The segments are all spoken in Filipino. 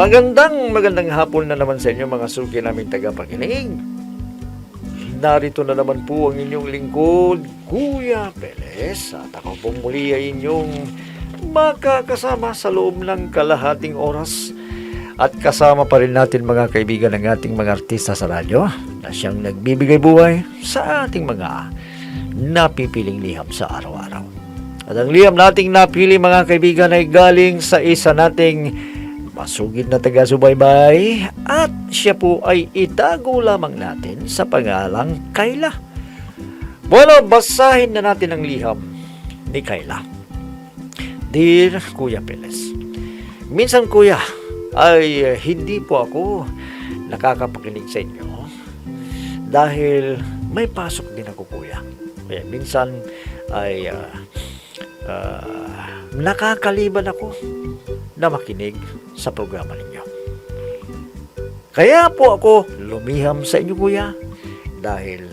Magandang hapon na naman sa inyo mga suki namin tagapakinig. Narito na naman po ang inyong lingkod, Kuya Peles. At ako pong muli ay inyong makakasama sa loob ng kalahating oras. At kasama pa rin natin mga kaibigan ng ating mga artista sa radyo na siyang nagbibigay buhay sa ating mga napipiling liham sa araw-araw. At ang liham nating napili mga kaibigan ay galing sa isa nating masugid na taga-subaybay at siya po ay itago lamang natin sa pangalang Kayla. Bueno, basahin na natin ang liham ni Kayla. Dear Kuya Peles, minsan kuya ay hindi po ako nakakapakinig sa inyo dahil may pasok din ako kuya. Kaya minsan ay nakakaliban ako na makinig sa programa ninyo. Kaya po ako lumiham sa inyo kuya dahil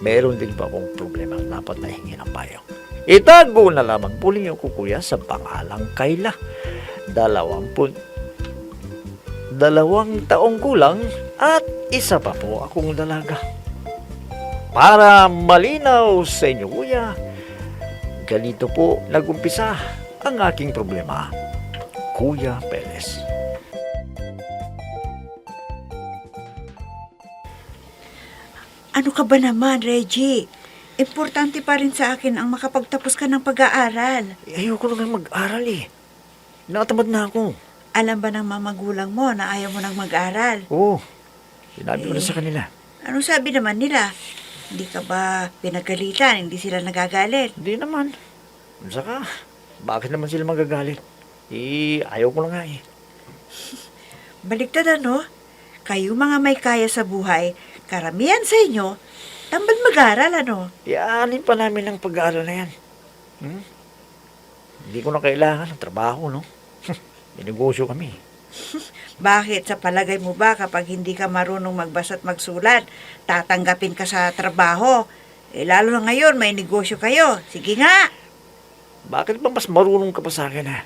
meron din po akong problema dapat na hingi ng payo. Itago na lamang po ninyo ko kuya sa pangalang Kayla. 22 taong kulang at isa pa po akong dalaga. Para malinaw sa inyo kuya, ganito po nagumpisa ang aking problema, Kuya Peles. Ano ka ba naman, Reggie? Importante pa rin sa akin ang makapagtapos ka ng pag-aaral. Ayoko na mag-aral eh. Nakatamad na ako. Alam ba ng mga magulang mo na ayaw mo nang mag-aral? Oo, sinabi ko na sa kanila. Anong sabi naman nila? Hindi ka ba pinagalitan? Hindi sila nagagalit? Hindi naman. Saka, bakit naman sila magagalit? Ayaw ko na nga eh. Baliktad ano? Kayo mga may kaya sa buhay, karamihan sa inyo, tambal mag-aral ano? Ianin pa namin ang pag-aaral na yan. Hindi ko na kailangan ng trabaho, no? May negosyo kami. Bakit? Sa palagay mo ba kapag hindi ka marunong magbasa at magsulat, tatanggapin ka sa trabaho? Lalo na ngayon, may negosyo kayo. Sige nga! Bakit ba mas marunong ka pa sa akin, ha?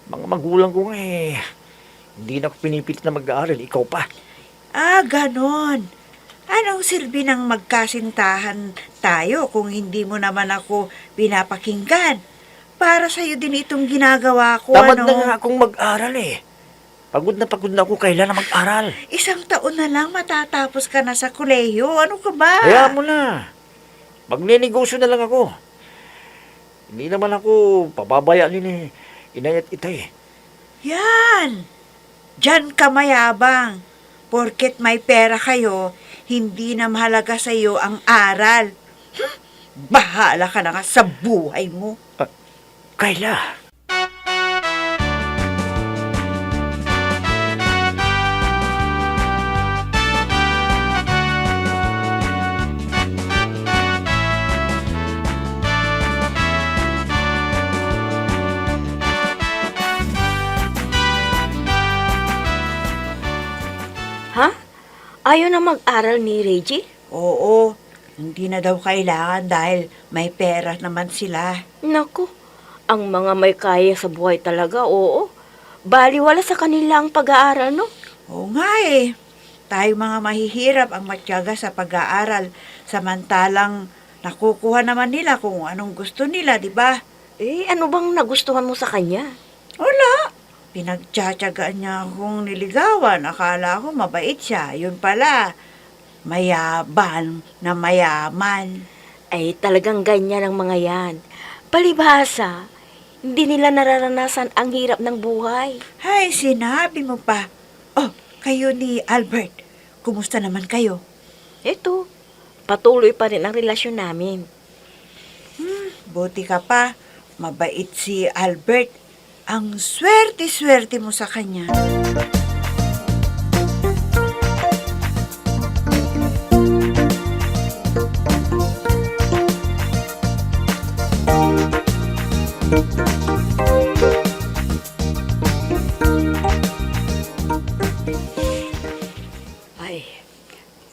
Mga magulang ko nga eh. Hindi na ako pinipilit na mag-aaral. Ikaw pa. Ah, ganon. Anong silbi ng magkasintahan tayo kung hindi mo naman ako pinapakinggan? Para sa'yo din itong ginagawa ko, Tamad ano? na nga akong mag-aral eh. Pagod na ako, kailan na mag-aral. 1 taon na lang matatapos ka na sa kolehiyo. Ano ka ba? Kaya mo na. Magne-negosyo na lang ako. Hindi naman ako pababayaan ni inay at itay. Yan! Diyan ka mayabang. Porket may pera kayo, hindi na mahalaga sa'yo ang aral. Bahala ka na nga sa buhay mo. Kayla. Ha? Ayaw na mag-aral ni Reggie? Oo, hindi na daw kailangan dahil may pera naman sila. Naku, ang mga may kaya sa buhay talaga, oo. Baliwala sa kanilang pag-aaral, no? Oo nga eh. Tayo mga mahihirap ang matyaga sa pag-aaral, samantalang nakukuha naman nila kung anong gusto nila, di ba? Ano bang nagustuhan mo sa kanya? Wala. Pinagtsatsagaan niya akong niligawan. Akala ko mabait siya. Yun pala, mayaban na mayaman. Talagang ganyan ang mga yan. Palibhasa, hindi nila nararanasan ang hirap ng buhay. Hay, sinabi mo pa. Oh, kayo ni Albert. Kumusta naman kayo? Ito, patuloy pa rin ang relasyon namin. Buti ka pa. Mabait si Albert. Ang swerte-swerte mo sa kanya.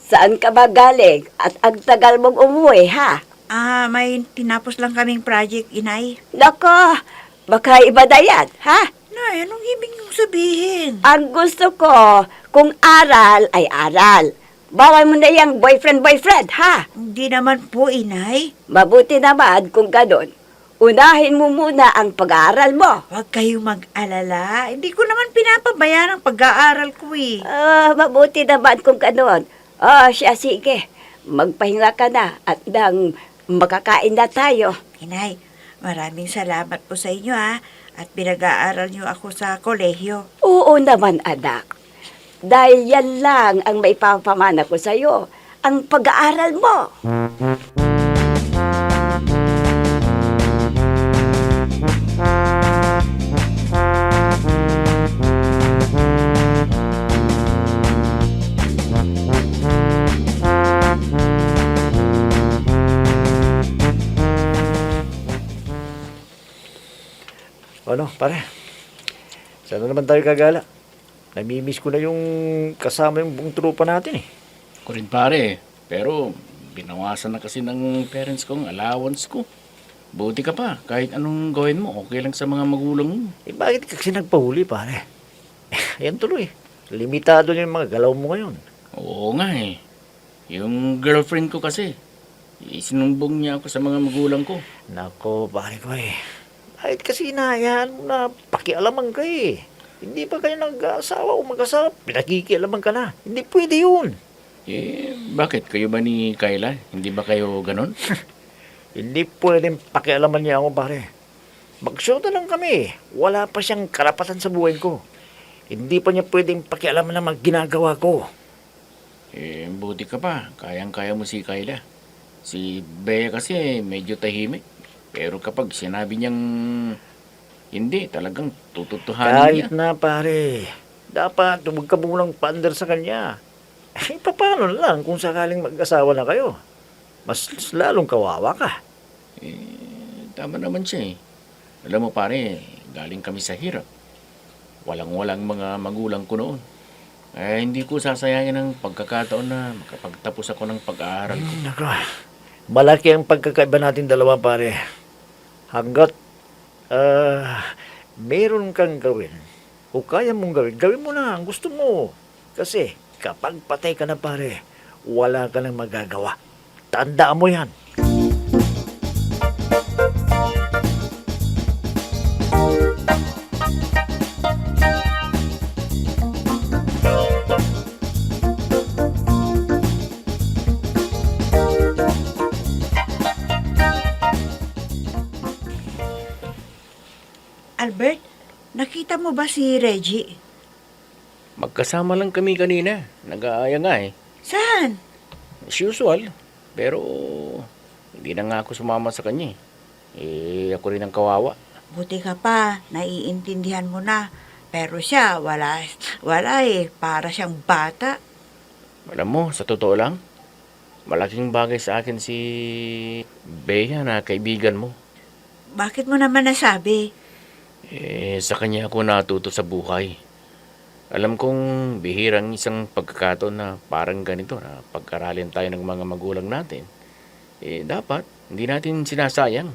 Saan ka ba galing? At ang tagal mong umuwi, ha? May tinapos lang kaming project, inay. Nako, baka iba na yan, ha? Nay, anong ibig niyong sabihin? Ang gusto ko, kung aral ay aral. Bawal mo na yung boyfriend, ha? Hindi naman po, inay. Mabuti naman kung ganon. Unahin mo muna ang pag-aaral mo. Huwag kayong mag-alala. Hindi ko naman pinapabayaan ang pag-aaral ko eh. Mabuti naman kung ganon. Siya, sige. Magpahinga ka na at nang makakain na tayo. Inay, maraming salamat po sa inyo ha. At pinag-aaral niyo ako sa kolehiyo. Oo naman, anak. Dahil yan lang ang maipapamana ko sa'yo, ang pag-aaral mo. Ano, pare? Saan na naman tayo gagala? Namimiss ko na yung kasama yung buong trupa natin eh. Ko rin pare, pero binawasan na kasi ng parents ko ang allowance ko. Buti ka pa, kahit anong gawin mo, okay lang sa mga magulang mo. Eh bakit kasi nagpahuli pare? Ayan tuloy. Limitado yung mga galaw mo ngayon. Oo nga eh. Yung girlfriend ko kasi, isinumbong niya ako sa mga magulang ko. Nako, pare ko eh. Kahit kasi hinahayaan mo na pakialaman ka eh. Hindi pa kayo nag-asawa o mag-asawa, pinakikialaman ka na. Hindi pwede yun. Eh, bakit? Kayo ba ni Kayla? Hindi ba kayo ganon? Hindi pwedeng pakialaman niya ako, pare. Magsyota lang kami. Wala pa siyang karapatan sa buhay ko. Hindi pa niya pwedeng pakialaman ng mga ginagawa ko. Eh, buti ka pa. Kayang-kaya mo si Kayla. Si Bea kasi medyo tahimik. Pero kapag sinabi niyang hindi, talagang tututuhanin niya. Kahit na, pare. Dapat huwag ka munang pander sa kanya. Eh, paano na lang kung sakaling mag-asawa na kayo? Mas lalong kawawa ka. Tama naman siya eh. Alam mo pare, galing kami sa hirap. Walang-walang mga magulang ko noon. Hindi ko sasayangin ang pagkakataon na makapagtapos ako ng pag-aaral ko. Nako, malaki ang pagkakaiba natin dalawa, pare. Hanggat meron kang gawin o kaya mong gawin, gawin mo na ang gusto mo. Kasi kapag patay ka na, pare, wala ka nang magagawa. Tandaan mo yan. Albert, nakita mo ba si Reggie? Magkasama lang kami kanina. Nag-aaya nga eh. Saan? As usual. Pero hindi na nga ako sumama sa kanya eh. Ako rin ang kawawa. Buti ka pa, naiintindihan mo na. Pero siya, wala eh. Para siyang bata. Alam mo, sa totoo lang, malaking bagay sa akin si Bea na kaibigan mo. Bakit mo naman nasabi? Sa kanya ako natuto sa buhay. Alam kong bihirang isang pagkakataon na parang ganito na pag-aralin tayo ng mga magulang natin. Dapat, hindi natin sinasayang.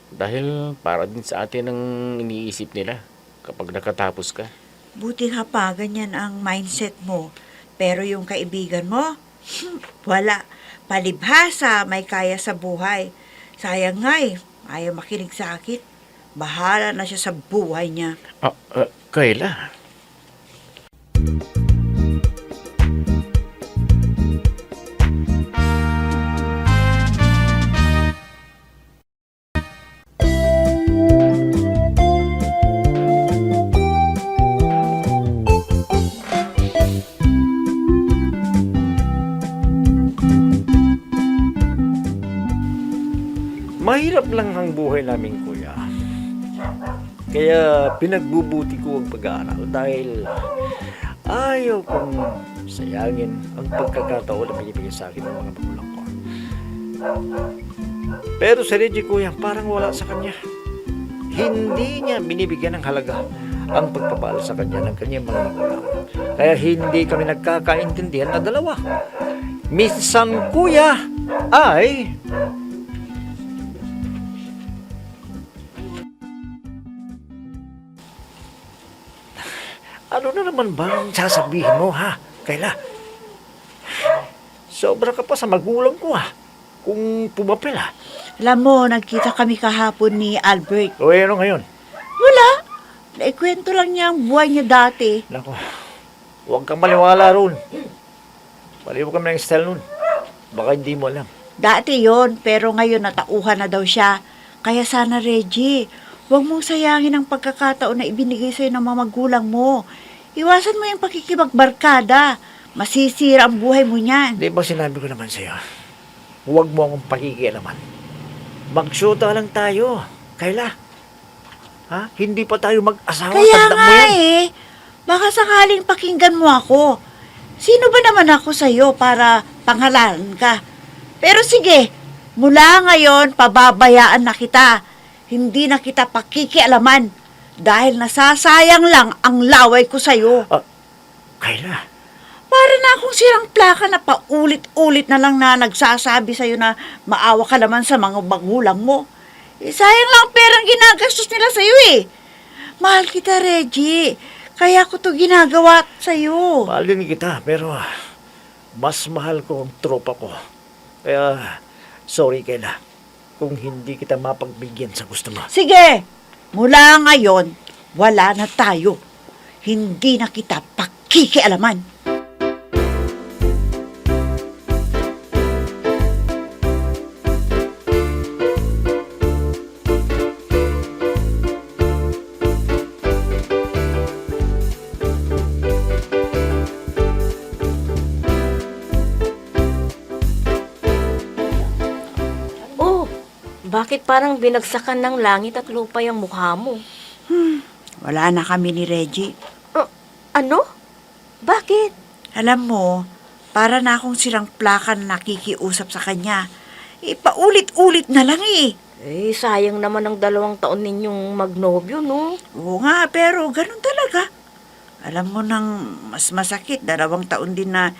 Dahil para din sa atin ang iniisip nila kapag nakatapos ka. Buti ka pa, ganyan ang mindset mo. Pero yung kaibigan mo, wala. Palibhasa, may kaya sa buhay. Sayang nga eh, ayaw makinig sa akin. Bahala na siya sa buhay niya. Kayla. Mahirap lang ang buhay namin, kuya. Kaya pinagbubuti ko ang pag-aaral dahil ayaw kong sayangin ang pagkakataon na binibigay sa akin ng mga magulang ko. Pero si Reggie, kuya, parang wala sa kanya. Hindi niya binibigyan ng halaga ang pagpapahal sa kanya ng kanyang mga magulang. Kaya hindi kami nagkakaintindihan na dalawa. Minsan, kuya, ay Ano na naman ba ang sasabihin mo, ha? Kayla? Sobra ka pa sa magulang ko, ha? Kung pumapil, ha? Alam mo, nagkita kami kahapon ni Albert. O, ano ngayon? Wala. Naikwento lang niya ang buhay niya dati. Nako, huwag kang maliwala ron. Maliw kami ng style nun. Baka hindi mo alam. Dati yon, pero ngayon natauhan na daw siya. Kaya sana, Reggie, huwag mong sayangin ang pagkakataon na ibinigay sa'yo ng mga magulang mo. Iwasan mo yung pakikipagbarkada. Masisira ang buhay mo niyan. Di ba sinabi ko naman sa'yo? Huwag mo akong pakikialaman. Magsyota lang tayo. Kayla? Ha? Hindi pa tayo mag-asawa. Kaya Tandaan mo nga yan. baka sakaling pakinggan mo ako. Sino ba naman ako sa'yo para pangalanan ka? Pero sige, mula ngayon, pababayaan na kita. Hindi na kita pakikialaman dahil nasasayang lang ang laway ko sa'yo. Kayla, Para na akong sirang plaka na paulit-ulit na lang na nagsasabi sa'yo na maawa ka naman sa mga magulang mo. Sayang lang ang perang ginagastos nila sa'yo eh. Mahal kita, Reggie. Kaya ko to ginagawa sa'yo. mahal din kita, pero mas mahal ko ang tropa ko. Kaya, sorry Kayla, kung hindi kita mapagbigyan sa gusto mo. Sige, mula ngayon, wala na tayo. Hindi na kita pakikialaman. Oh, bakit parang binagsakan ng langit at lupa yung mukha mo? Wala na kami ni Reggie. Ano? Bakit? Alam mo, para na akong sirang plaka na nakikiusap sa kanya. Paulit-ulit na lang eh. Eh, sayang naman ang 2 taon ninyong magnobyo, no? Oo nga, pero ganun talaga. Alam mo nang mas masakit, 2 taon din na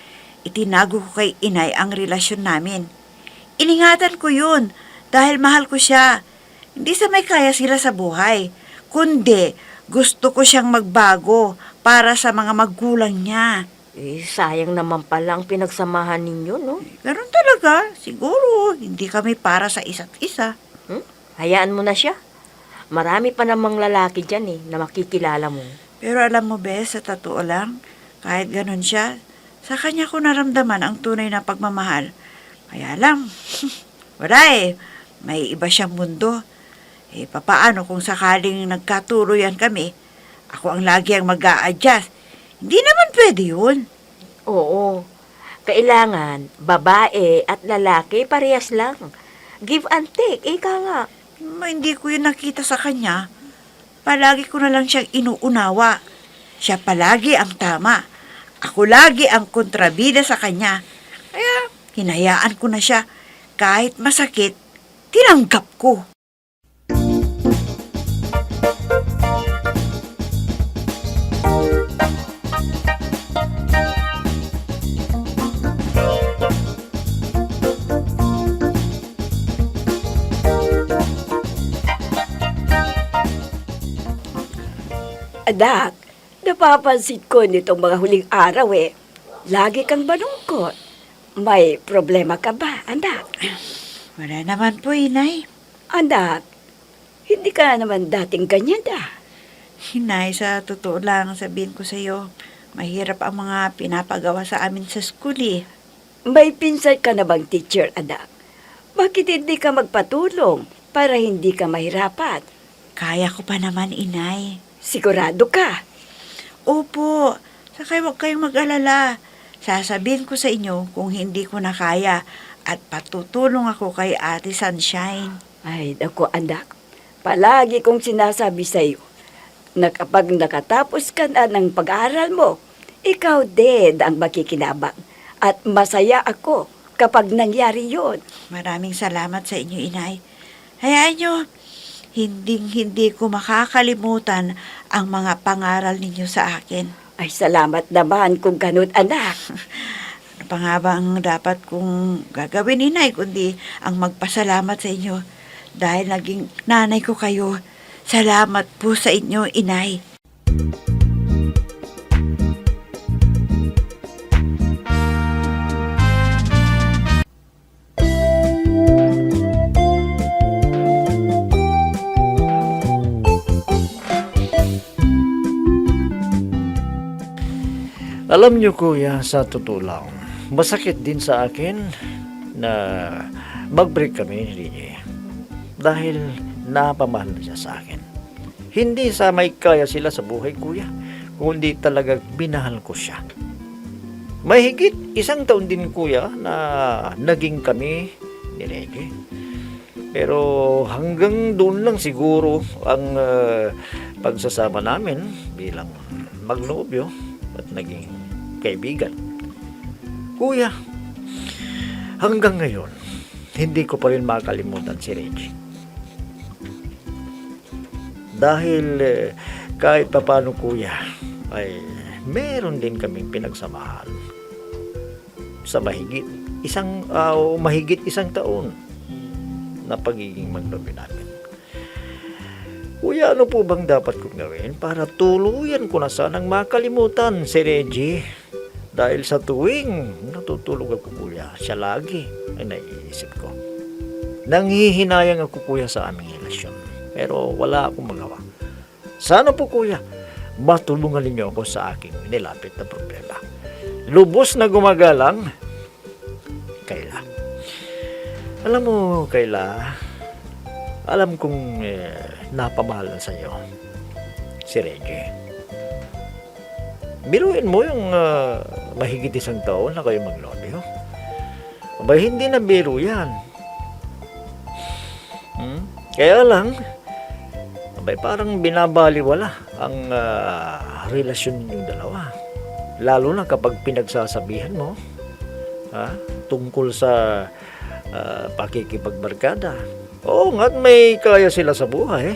itinago ko kay inay ang relasyon namin. Iningatan ko yun dahil mahal ko siya. Hindi sa may kaya sila sa buhay, kundi gusto ko siyang magbago para sa mga magulang niya. Eh, sayang naman pala ang pinagsamahan ninyo, no? Ganun talaga, siguro hindi kami para sa isa't isa. Hayaan mo na siya. Marami pa namang lalaki dyan eh, na makikilala mo. Pero alam mo, Bes, sa totoo lang, kahit ganun siya, sa kanya ko naramdaman ang tunay na pagmamahal. Kaya lang, wala eh, may iba siyang mundo. Eh, papaano kung sakaling nagkatuloyan kami, ako ang lagi ang mag-a-adjust. Hindi naman pwede yun. Oo. Kailangan, babae at lalaki parehas lang. Give and take, ika nga. Hindi ko yun nakita sa kanya. Palagi ko na lang siyang inuunawa. Siya palagi ang tama. Ako lagi ang kontrabida sa kanya. Kaya, hinayaan ko na siya. Kahit masakit, tinanggap ko. Anak, napapansin ko nitong mga huling araw eh. Lagi kang malungkot. May problema ka ba, anak? Wala naman po, inay. Anak, hindi ka naman dating ganyan Inay, sa totoo lang sabihin ko sa iyo, mahirap ang mga pinapagawa sa amin sa school eh. May pinsan ka na bang teacher, anak? Bakit hindi ka magpatulong para hindi ka mahirapan? Kaya ko pa naman, inay. Sigurado ka? Opo, sakay huwag kayong mag-alala. Sasabihin ko sa inyo kung hindi ko na kaya at patutulong ako kay Ate Sunshine. Ay, naku anak, palagi kong sinasabi sa iyo na kapag nakatapos ka na ng pag-aaral mo, ikaw din ang makikinabang. At masaya ako kapag nangyari yon. Maraming salamat sa inyo, inay. Hayaan nyo, hindi ko makakalimutan ang mga pangaral ninyo sa akin. Ay, salamat naman kung ganun, anak. Ano pa nga ba ang dapat kong gagawin, inay, kundi ang magpasalamat sa inyo dahil naging nanay ko kayo. Salamat po sa inyo, inay. Alam niyo kuya, sa totoo lang, masakit din sa akin na mag-break kami ni Rini. Dahil napamahal na siya sa akin. Hindi sa may kaya sila sa buhay kuya, kundi talaga binahal ko siya. Mahigit 1 taon din kuya na naging kami ni Reggie. Pero hanggang doon lang siguro ang pagsasama namin bilang magnobyo at naging kaibigan. Kuya, hanggang ngayon, hindi ko pa rin makalimutan si Reggie. Dahil kahit papano kuya, ay meron din kaming pinagsamahan sa mahigit 1 taon na pagiging magnobyo namin. Kuya, ano po bang dapat kong gawin para tuluyan ko na sanang makalimutan si Reggie? Dahil sa tuwing natutulog ako kuya, siya lagi ay naiisip ko. Nanghihinayang ako kuya sa aming relasyon, pero wala akong magawa. Sana po kuya, matulungan ninyo ako sa aking nilapit na problema. Lubos na gumagalang, Kayla. Alam mo, Kayla, alam kong napamahalan sa iyo si Reggie. Biruin mo yung mahigit 1 taon na kayo maglobyo. Aba, hindi na biro yan. Kaya lang, abay, parang binabaliwala ang relasyon ninyong dalawa. Lalo na kapag pinagsasabihan mo tungkol sa pakikipagbarkada. Oo nga, may kaya sila sa buhay.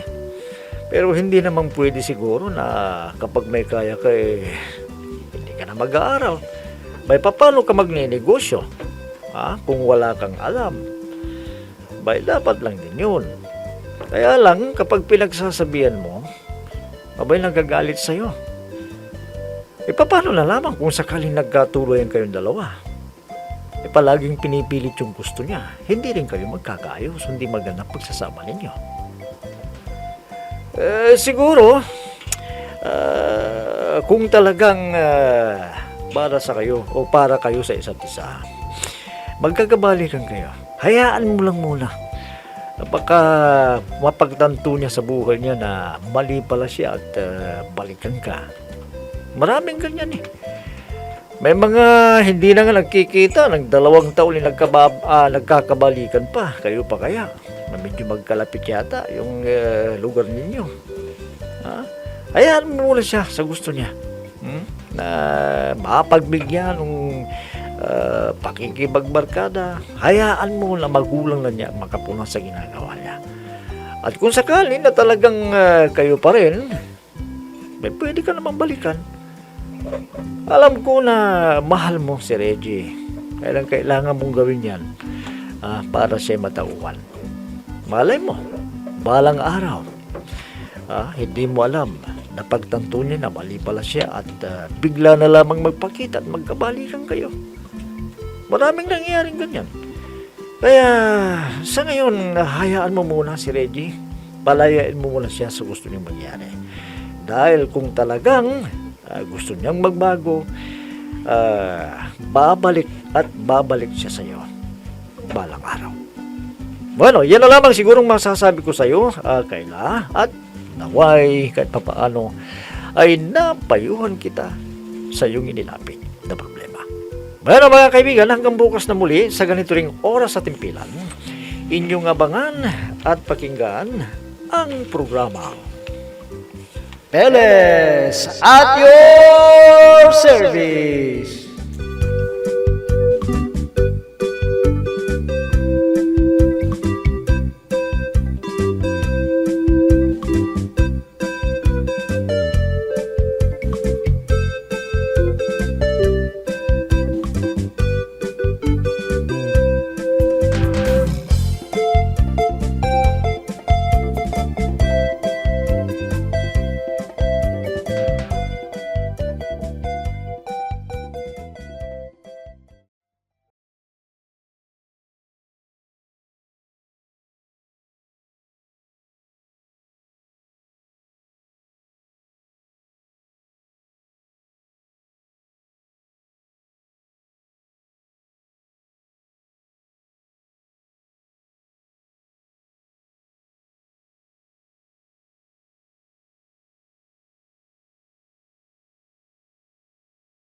Pero hindi naman pwede siguro na kapag may kaya ka, hindi ka na mag-aaral. Bay, paano ka magninegosyo? Kung wala kang alam. Bay, dapat lang din yun. Kaya lang, kapag pinagsasabihan mo, abay, nagagalit sa'yo. Paano na lamang kung sakaling nagkatuloyan kayong dalawa? Palaging pinipilit yung gusto niya. Hindi rin kayo magkakaayos, hindi maganda pagsasama ninyo. Siguro, kung talagang para sa kayo o para kayo sa isa't isa, magkakabalikan kayo. Hayaan mo lang muna. Baka mapagtanto niya sa buhay niya na mali pala siya at balikan ka. Maraming ganyan eh. May mga hindi na nga nagkikita, ng 2 taon nagkakabalikan pa. Kayo pa kaya? Medyo magkalapit yata yung lugar ninyo. Hayaan mo muna siya sa gusto niya. Na mapagbigyan ng pakikipagbarkada. Hayaan mo na magulang na niya makapunan sa ginagawa niya. At kung sakali na talagang kayo pa rin, may pwede ka namang balikan. Alam ko na mahal mo si Reggie. Kailangan mong gawin yan para siya matauhan. Malay mo, balang araw, hindi mo alam, napagtanto niya na mali pala siya at bigla na lamang magpakita at magkabalikan kayo. Maraming nangyayaring ganyan. Kaya sa ngayon, hayaan mo muna si Reggie. Palayain mo muna siya sa gusto niyang mangyari. Dahil kung talagang gusto niyang magbago, babalik siya sa iyo balang araw. Bueno, yan na lamang sigurong masasabi ko sa iyo, Kayla, at naway kahit papaano ay napayuhan kita sa iyong inilapit na problema. Bueno mga kaibigan, hanggang bukas na muli sa ganito ring oras at timpilan, inyong abangan at pakinggan ang programa Peles at your service.